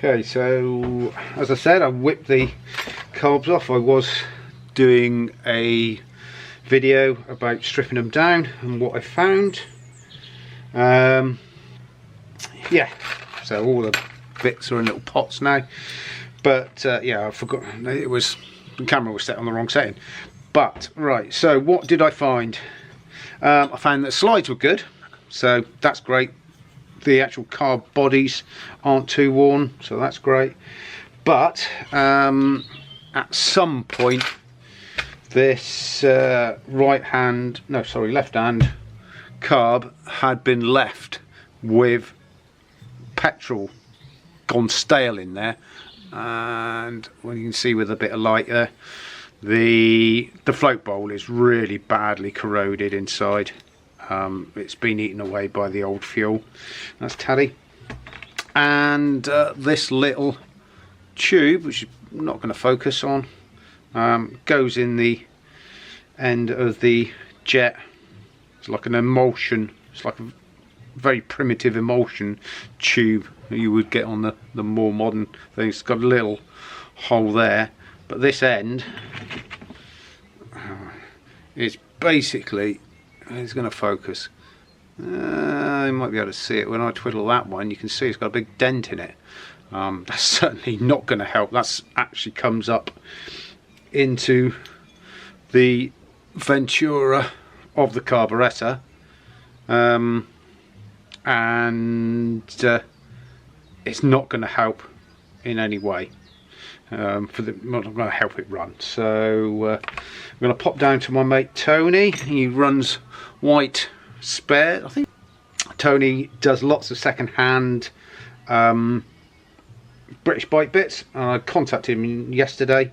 Okay, so as I said, I whipped the carbs off. I was doing a video about stripping them down and what I found. Yeah, so all the bits are in little pots now, but yeah, I forgot it was, the camera was set on the wrong setting. But right, so what did I find? I found that the slides were good, so that's great. The actual carb bodies aren't too worn, so that's great. But at some point this left hand carb had been left with petrol gone stale in there, and when you can see with a bit of light there, the float bowl is really badly corroded inside. It's been eaten away by the old fuel. That's Taddy. And this little tube, which I'm not going to focus on, goes in the end of the jet. It's like an emulsion, it's like a very primitive emulsion tube that you would get on the more modern things. It's got a little hole there, but this end is basically, it's going to focus. You might be able to see it when I twiddle that one. You can see it's got a big dent in it. That's certainly not going to help. That's actually comes up into the Ventura of the carburetor, and it's not going to help in any way. Not going to help it run. So I'm going to pop down to my mate Tony. He runs White Spare. I think Tony does lots of second-hand British bike bits. I contacted him yesterday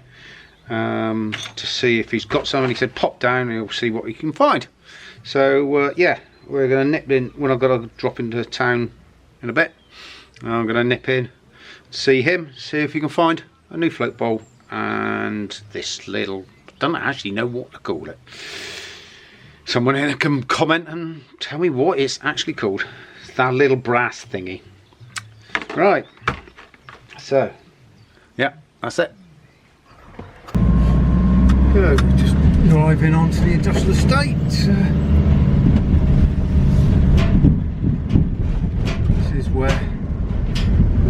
to see if he's got some, and he said pop down and he'll see what he can find. So yeah, we're going to nip in when I've got to drop into town in a bit. I'm going to nip in, see him, see if he can find a new float bowl and this little, don't actually know what to call it. Someone in can comment and tell me what it's actually called. It's that little brass thingy. Right, so yeah, that's it. So just driving onto the industrial estate. This is where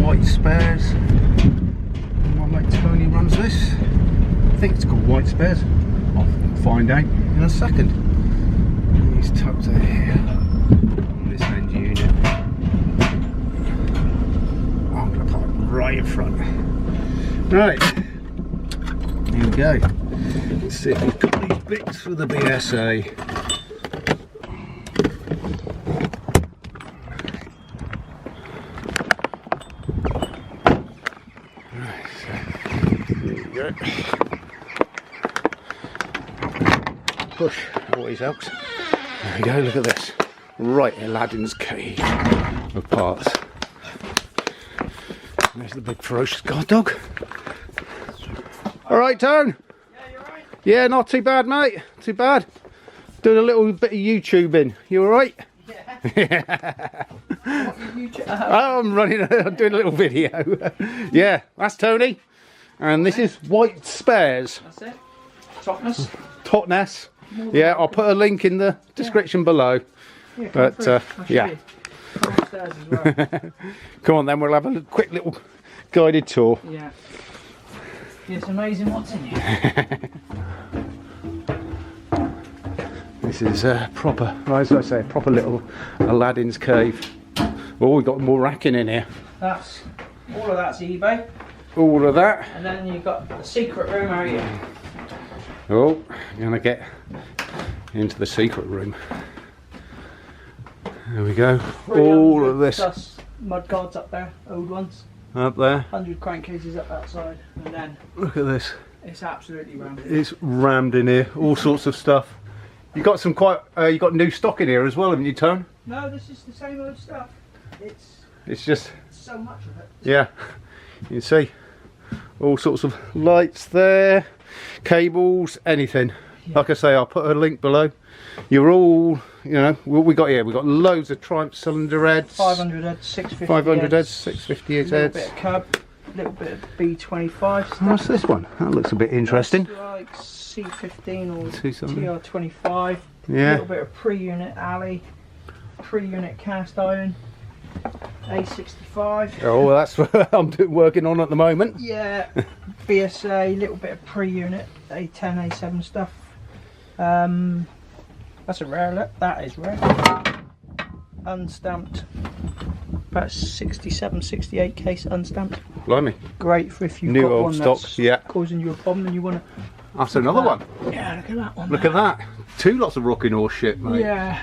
White Spares, my mate Tony runs this. I think it's called White Spares. I'll find out in a second. He's tucked out here on this end unit. I'm going to park right in front. Right, here we go. Let's see if we've got these bits for the BSA. Right, so here we go. Push always helps. There we go, look at this. Right, Aladdin's cave of parts. There's the big ferocious guard dog. Alright, Tone? Yeah, you alright? Yeah, not too bad, mate. Too bad. Doing a little bit of YouTubing. You alright? Yeah. I'm doing a little video. Yeah, that's Tony. And this is White Spares. That's it. Totnes. Totnes. Yeah, I'll put a link in the description below. Yeah, but yeah. Upstairs as well. Come on then, we'll have a quick little guided tour. Yeah. It's amazing what's in here. This is proper, as I say, proper little Aladdin's cave. Oh, we've got more racking in here. That's all of that's eBay. All of that. And then you've got the secret room out here. Oh, I'm gonna get into the secret room. There we go. All of this plus mud guards up there, old ones. up there. 100 crankcases up that side, and then Look at this. it's absolutely rammed. It's rammed in here. All sorts of stuff. You got some quite. You got new stock in here as well, haven't you, Tone? No, this is the same old stuff. It's just so much of it. yeah. You can see all sorts of lights there, cables, anything. Yeah. Like I say, I'll put a link below. You're all, you know, what we got here. We got loads of Triumph cylinder heads. 500 heads, 650 500 heads, heads, 650 a little heads. bit of cab. little bit of B25 stuff. What's this one? That looks a bit interesting. It's like C15 or See something? TR25. Yeah. A little bit of pre-unit alley, pre-unit cast iron, A65. Oh, well, that's what I'm working on at the moment. Yeah, BSA, little bit of pre-unit A10, A7 stuff. That's a rare look. That is rare. Unstamped. About 67, 68 case unstamped. Blimey. Great for if you've New got old one stock, that's yeah. causing you a problem and you want to. That's another one. Yeah, look at that one. Look at that. Two lots of rocking horse shit, mate. Yeah.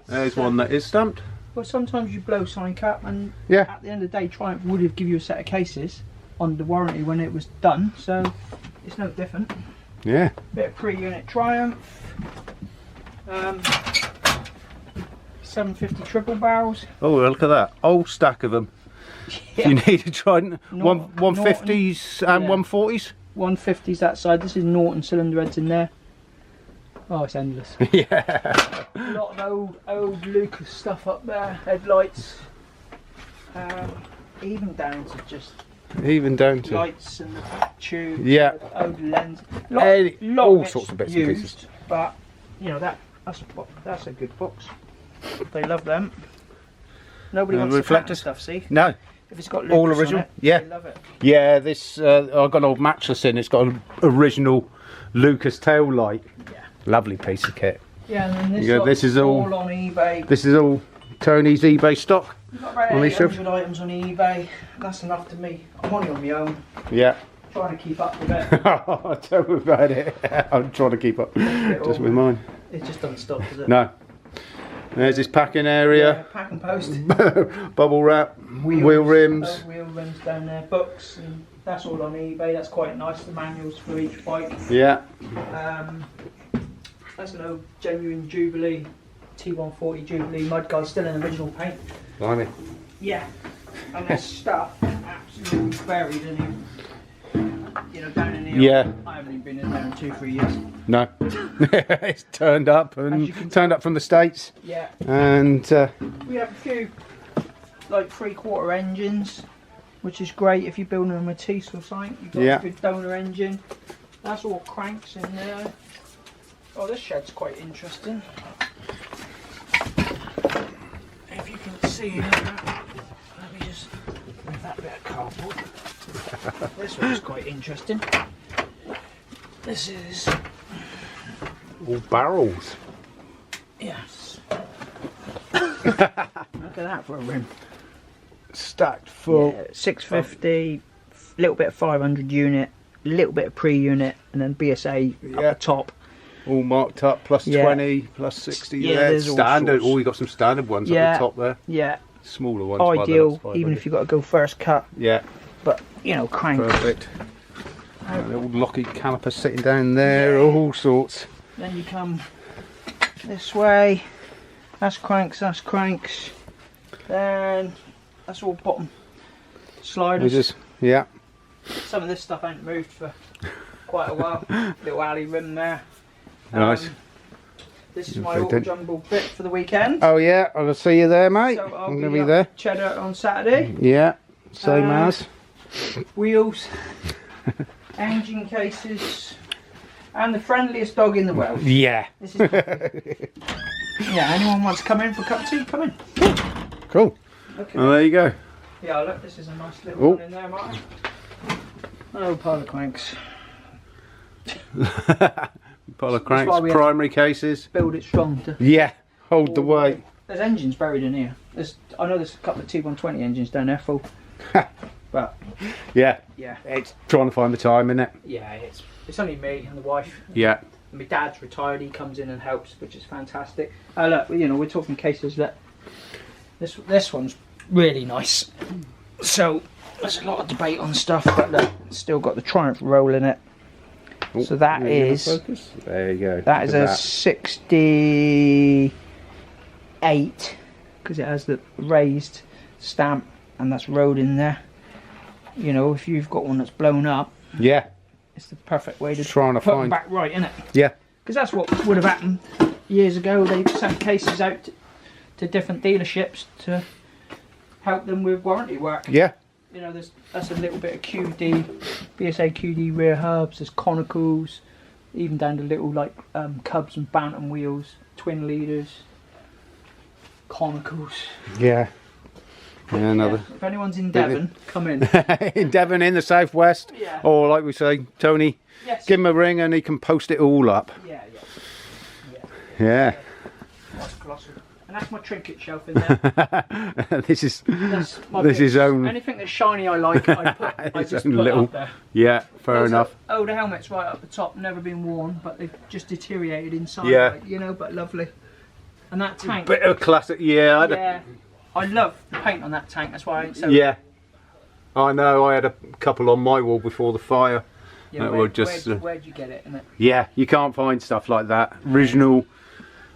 There's one that is stamped. Well, sometimes you blow something up, and Yeah. at the end of the day, Triumph would have given you a set of cases on the warranty when it was done, so it's no different. Yeah. Bit of pre-unit Triumph. 750 triple barrels. Oh, look at that. Whole stack of them. Yeah. You need a Trident. Norton. 150s and Yeah. 140s? 150s that side. This is Norton cylinder heads in there. Oh, it's endless. Yeah. A lot of old Lucas stuff up there. Headlights. Even down to just Even down to. lights and tube. Yeah. Old lens. All sorts of bits and pieces. But you know that's a good box. They love them. Nobody wants reflectors? the patent stuff. See, No. if it's got Lucas All on original? it, Yeah. they love it. Yeah, this, I've got an old matchless in. It's got an original Lucas tail light. Yeah. Lovely piece of kit. Yeah, and then this, You go, this is all on eBay. This is all Tony's eBay stock. We've got about on these 800 items on eBay. That's enough to me. I'm only on my own, Yeah. trying to keep up with it. Tell me about it. I'm trying to keep up just with mine. It just doesn't stop, does it? No. There's this packing area. Pack and post. Bubble wrap. Wheel rims. Wheel rims down there. Books, and that's all on eBay. That's quite nice. The manuals for each bike. Yeah. That's an old genuine Jubilee, T140 Jubilee mud guy, still in original paint. Blimey. Yeah. And there's stuff absolutely buried in here. You know, down in here. Yeah. I haven't even been in there in 2-3 years. No. It's turned up and turned up from the States. Yeah. And We have a few like 3/4 engines, which is great if you're building a Matisse or something. You've got Yeah. a good donor engine. That's all cranks in there. Oh, this shed's quite interesting. If you can see here, let me just move that bit of cardboard. This one's quite interesting. This is all barrels. yes. Look at that for a rim. Stacked full. Yeah, 650, little bit of 500 unit, little bit of pre-unit, and then BSA up the top. All marked up, plus Yeah. 20, plus 60. Yeah, Yeah, there's all standard. sorts. Oh, you got some standard ones Yeah. at the top there. Yeah, Smaller ones. by the ideal, looks, even 500. if you've got to go first cut. Yeah, But, you know, cranks. perfect. A little Lockheed caliper sitting down there, all sorts. Then you come this way. That's cranks, that's cranks. Then that's all bottom sliders. Yeah. Some of this stuff ain't moved for quite a while. Little alley rim there. Nice. This is my Very auto good. jumble bit for the weekend. Oh yeah, I'll see you there, mate. So I'll I'm going to be be up there. Cheddar on Saturday. Yeah, same as. Wheels, engine cases, and the friendliest dog in the world. Yeah. This is yeah, anyone wants to come in for a cup of tea, come in. Cool. Okay. Well, there you go. Yeah, look, this is a nice little Oh. one in there, Martin. Oh, pile of cranks. Pile of cranks, why we have- primary cases. Build it strong to Yeah, hold the weight. There's engines buried in here. I know there's a couple of T120 engines down there full. But Yeah, yeah, it's trying to find the time, isn't it? yeah, it's only me and the wife. Yeah. My dad's retired, he comes in and helps, which is fantastic. Look, you know, we're talking cases that this one's really nice. So there's a lot of debate on stuff, but look, it's still got the Triumph roll in it. Oh, So that are you gonna is- focus? There you go. That is Look a at 68 because it has the raised stamp and that's rolled in there. You know, if you've got one that's blown up, Yeah, it's the perfect way to Trying to put them find- back right, isn't it? yeah, Because that's what would have happened years ago. They sent cases out to different dealerships to help them with warranty work. yeah. You know, that's a little bit of QD, BSA QD rear hubs. There's conicals, even down to little like Cubs and Bantam wheels, twin leaders, conicals. Yeah. Yeah, another. Yeah. If anyone's in Devon, come in. In Devon, in the southwest, Yeah. or like we say, Tony, Yes. give him a ring and he can post it all up. Yeah. Yeah. That's colossal. And that's my trinket shelf in there. This is This his own. Anything that's shiny I like, I just own put little- up there. Yeah, fair enough. Oh, the helmet's right up the top, never been worn, but they've just deteriorated inside. Yeah. Like, you know, but lovely. And that tank. Bit of classic. Yeah. Yeah. I love the paint on that tank. That's why I ain't so. Yeah. I know. I had a couple on my wall before the fire. Yeah, where'd you get it? Innit? Yeah, you can't find stuff like that. Original,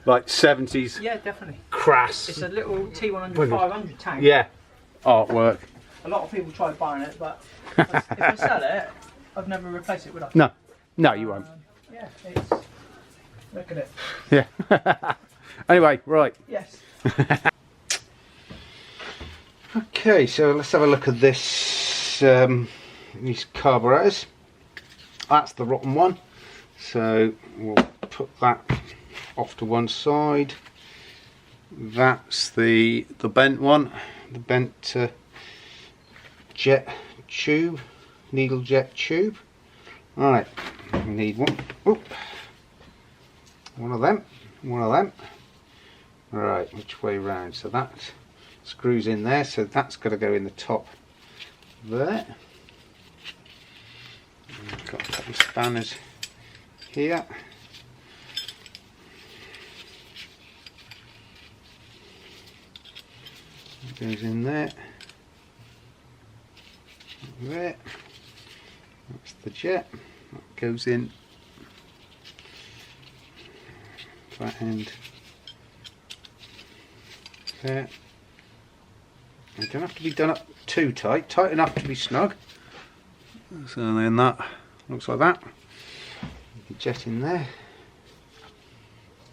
like 70s. Yeah, definitely. Crass. It's a little T100 500 tank. Yeah. Artwork. A lot of people try buying it, but if I sell it, I'd never replace it, would I? No. No, you won't. Yeah, it's. Look at it. Yeah. Anyway, right. Yes. Okay, so let's have a look at this. These carburetors. That's the rotten one. So we'll put that off to one side. That's the bent one. The bent jet tube, needle jet tube. Right, we need one. Oop. One of them. One of them. Right, which way round? So that screws in there, so that's got to go in the top there. We've got a couple of spanners here. That goes in there. There. That's the jet. That goes in that end there. It don't have to be done up too tight, tight enough to be snug. So then that looks like that. The jet in there,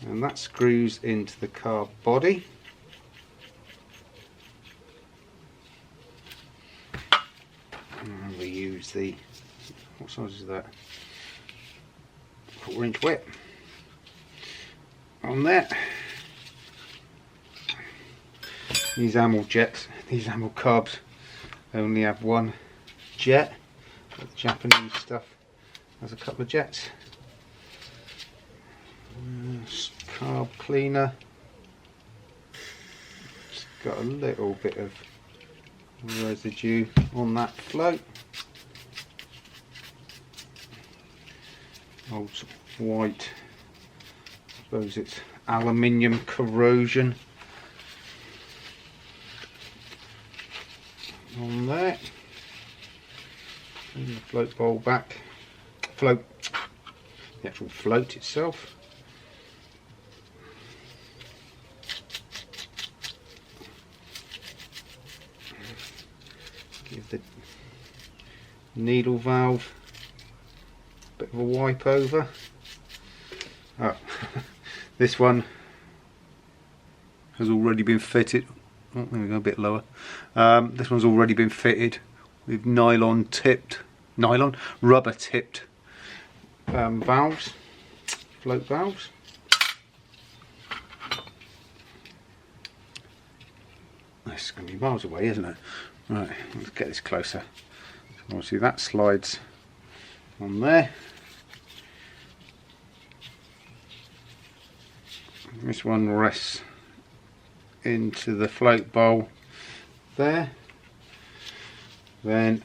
and that screws into the car body. And we use the, what size is that? 4-inch width on there. These ammo jets, these ammo carbs only have one jet, but the Japanese stuff has a couple of jets. Carb cleaner. It's got a little bit of residue on that float. Old white, I suppose it's aluminium corrosion on there. Bring the float bowl back. The actual float itself. Give the needle valve a bit of a wipe over. Oh, this one has already been fitted. Oh, there we go, a bit lower. This one's already been fitted with rubber tipped valves, float valves. This is going to be miles away, isn't it? Right, let's get this closer. So obviously that slides on there. This one rests into the float bowl there. Then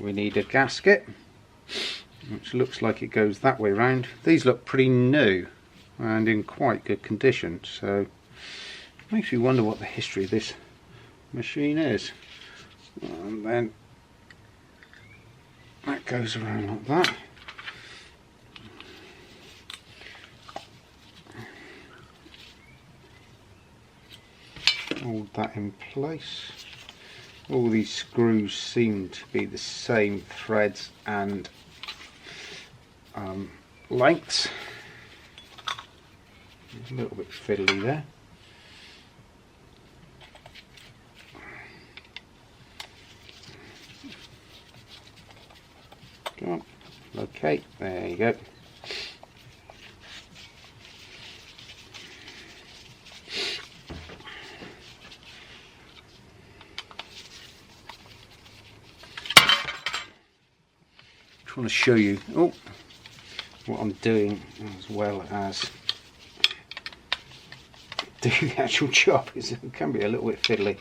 we need a gasket, which looks like it goes that way round. These look pretty new and in quite good condition, so it makes me wonder what the history of this machine is. And then that goes around like that. Hold that in place. All these screws seem to be the same threads and lengths. A little bit fiddly there. Okay, there you go. Just want to show you what I'm doing as well as do the actual job. It can be a little bit fiddly.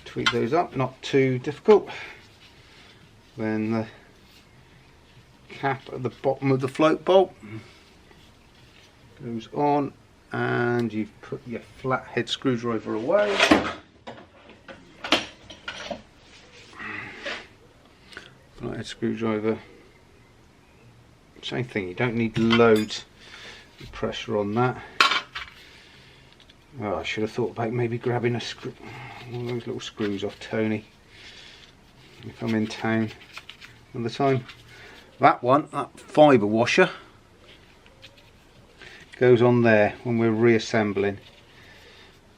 Tweak those up, not too difficult. Then the cap at the bottom of the float bolt goes on, and you put your flathead screwdriver away. Flathead screwdriver, same thing, you don't need loads of pressure on that. Oh, I should have thought about maybe grabbing a screw, one of those little screws off Tony if I'm in town all the time. That one, that fibre washer, goes on there when we're reassembling.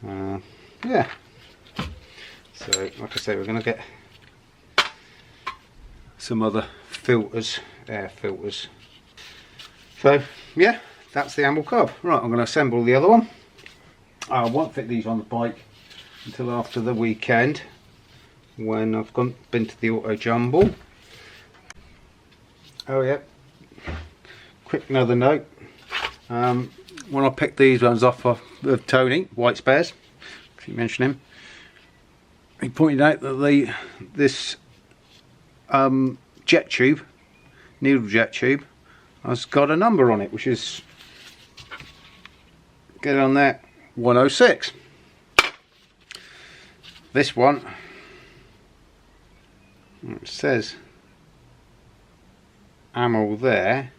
Yeah, so like I say, we're going to get some other filters, air filters. So yeah, that's the amble carb. Right, I'm going to assemble the other one. I won't fit these on the bike until after the weekend when I've been to the auto jumble. Oh yeah, quick another note. When I picked these ones off of Tony, White Spares, if you mention him, he pointed out that this jet tube, needle jet tube, has got a number on it, which is, get it on there, 106. This one, it says ammo there,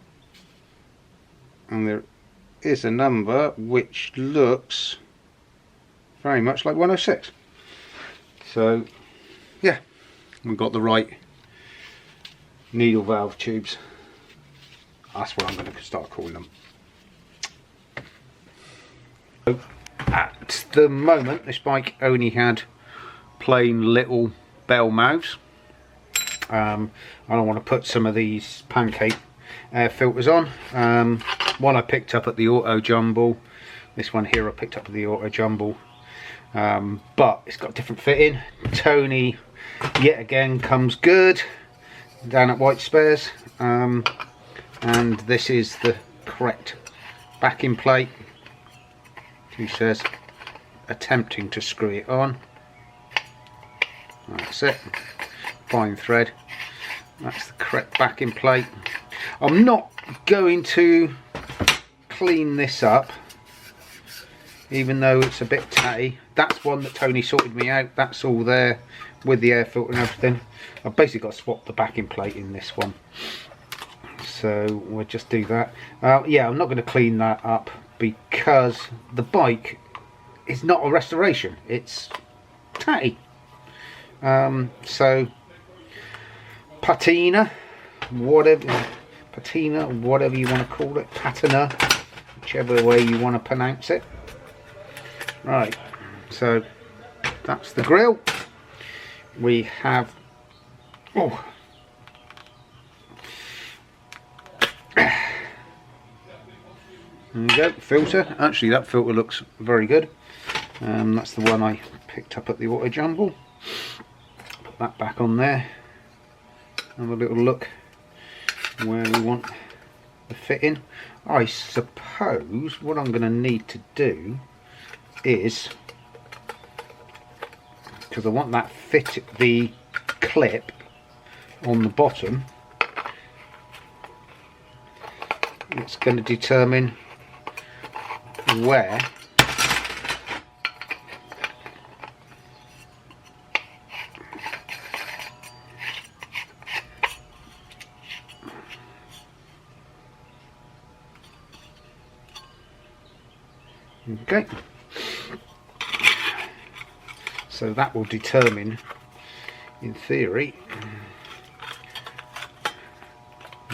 and there is a number which looks very much like 106. So yeah, we've got the right needle valve tubes. That's what I'm going to start calling them. So at the moment this bike only had plain little bell mouths. I don't want to put some of these pancake air filters on. One I picked up at the auto jumble, this one here I picked up at the auto jumble, but it's got different fitting. Tony yet again comes good down at White Spares, and this is the correct backing plate. He says attempting to screw it on. That's it, fine thread. That's the correct backing plate. I'm not going to clean this up, even though it's a bit tatty. That's one that Tony sorted me out. That's all there with the air filter and everything. I've basically got to swap the backing plate in this one, so we'll just do that. Yeah, I'm not going to clean that up because the bike is not a restoration, it's tatty. So patina, whatever you want to call it, patina, whichever way you want to pronounce it. Right, so that's the grill. We have, there you go, filter. Actually that filter looks very good. That's the one I picked up at the auto jumble. Put that back on there. Have a little look where we want the fitting. I suppose what I'm going to need to do is, because I want that fit, the clip on the bottom, it's going to determine where okay, so that will determine, in theory,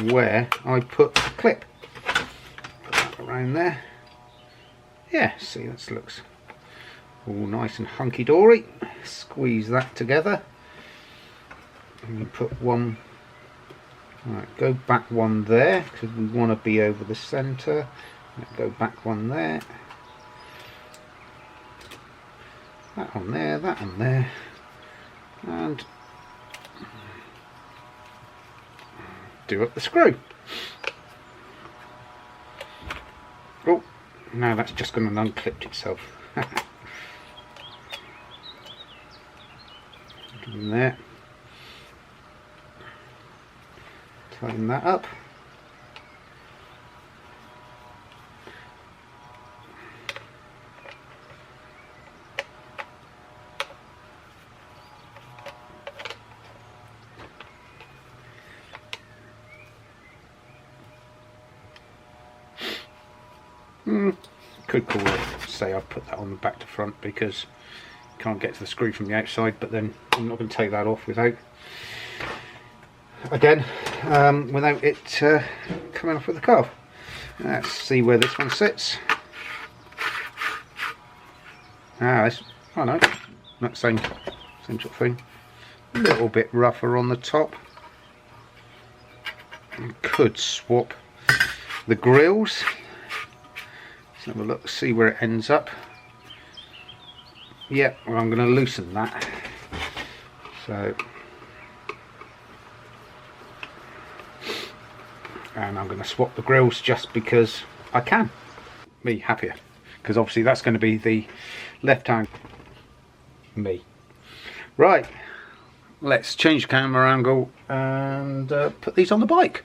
where I put the clip. Put that around there. Yeah, see, that looks all nice and hunky-dory. Squeeze that together. and you put one, right, go back one there because we want to be over the centre. Go back one there, that on there, that on there, and do up the screw. Oh, now that's just going to unclip itself. In there, tighten that up. Could call it, say I've put that on the back to front because you can't get to the screw from the outside, but then I'm not going to take that off without, again, without it coming off with the carb. Let's see where this one sits. This, oh no, that same sort of thing. A little bit rougher on the top. You could swap the grills. Let's have a look, see where it ends up. Yeah, well, I'm going to loosen that. So, and I'm going to swap the grills just because I can. Me happier, because obviously that's going to be the left hand. Me. Right, let's change the camera angle and put these on the bike.